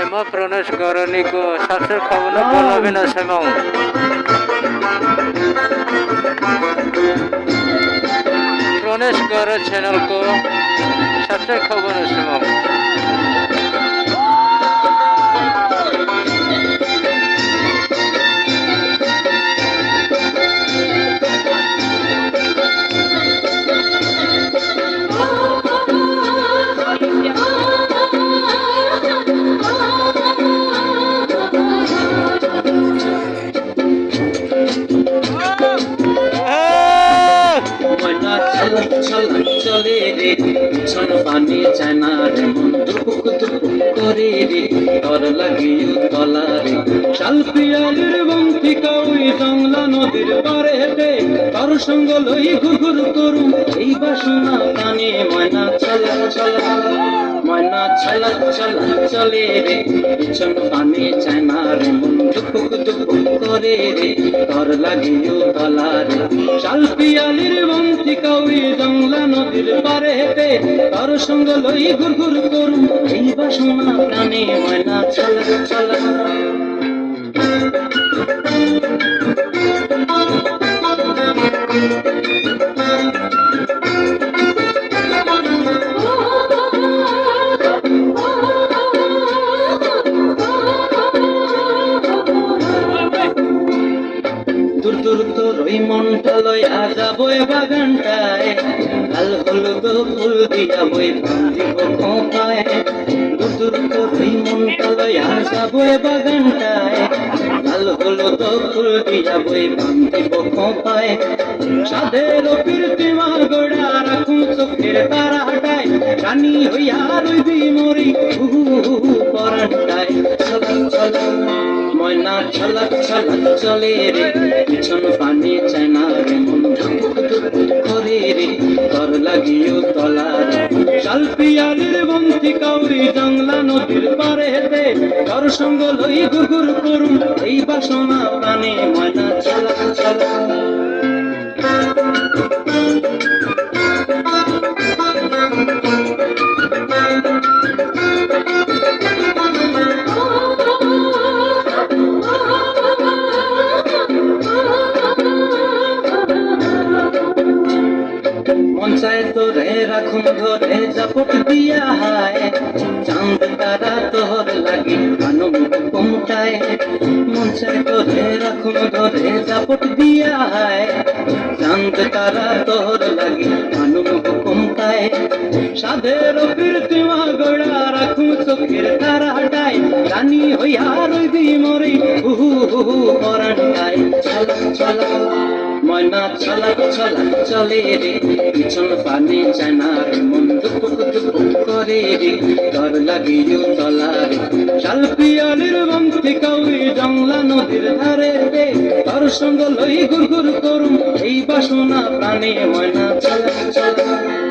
Sema Pranesh Garani ko सबसे खबर बोला बिना सेमा Pranesh Gar चैनल को सबसे खबर सेमा চলে রে পিছন পানি চায় না রে মন দুপুক দুপুক করে রে তর লাগিও তলা রে শাল পিয়ালির বন্তি কাউই জংলা নদীর পারে হেঁটে তার সঙ্গ লই ঘুঘুর করুম এই বাসনা কানে ময়না চলা চলা ময়না চলা চলা চলে রে পিছন পানি চায় না রে মন দুপুক দুপুক করে রে তর লাগিও তলা রে শাল পিয়ালির বন্তি কাউই জংলা নদীর পারে হেঁটে তার সঙ্গ লই ঘুরঘুর করুম এই বাসনা প্রাণে ময়না চলা চলা দূর দূর তোর ওই মনটা লইয়া যাবো বাগানটায় লাল হলুদ ফুল দিয়া বই দিব খোঁপায় দূর দূর তোর ওই মনটা লইয়া যাবো বাগানটায় লাল হলুদ ফুল দিয়া বই দিব খোঁপায় সাদের কীর্তিমা গোড়া রাখুন চোখের তারা হাটায় রানী হইয়া রইবি মরি পরানটায় চলা চলা ময়না ছলক ছলক চলে রে পিছন পানি চায় না রে মন ধুক ধুক করে রে তর লাগিও তলা রে শাল পিয়ালির বন্তি কাউরি জংলা নদীর পারে হেঁটে তর সঙ্গ লই ঘুঘুর করুম এই বাসনা প্রাণে ময়না ছলক ছলক মঞ্চায় তোরে রাখুন ধরে জাপট দিয়া হায় চাঁদ তারা তোর লাগি মানব কমতায় মঞ্চায় তোরে রাখুন ধরে জাপট দিয়া হায় চাঁদ তারা তোর লাগি মানব কমতায় সাধের কীর্তিমা গোড়া রাখুন চোখের তারা হাটায় রানী হইয়া রইবি মরি হুহু হুহু পরানটায় চলা চলা ময়না ছলক ছলক চলে রে পিছন পানি চায় না রে মন দুপুক দুপুক করে রে তর লাগিও তলা রে শাল পিয়ালির বন্তি কাউরি জংলা নদীর ধারে রে তর সঙ্গ লই ঘুরঘুর করুম এই বাসনা প্রাণে ময়না ছলক ছলক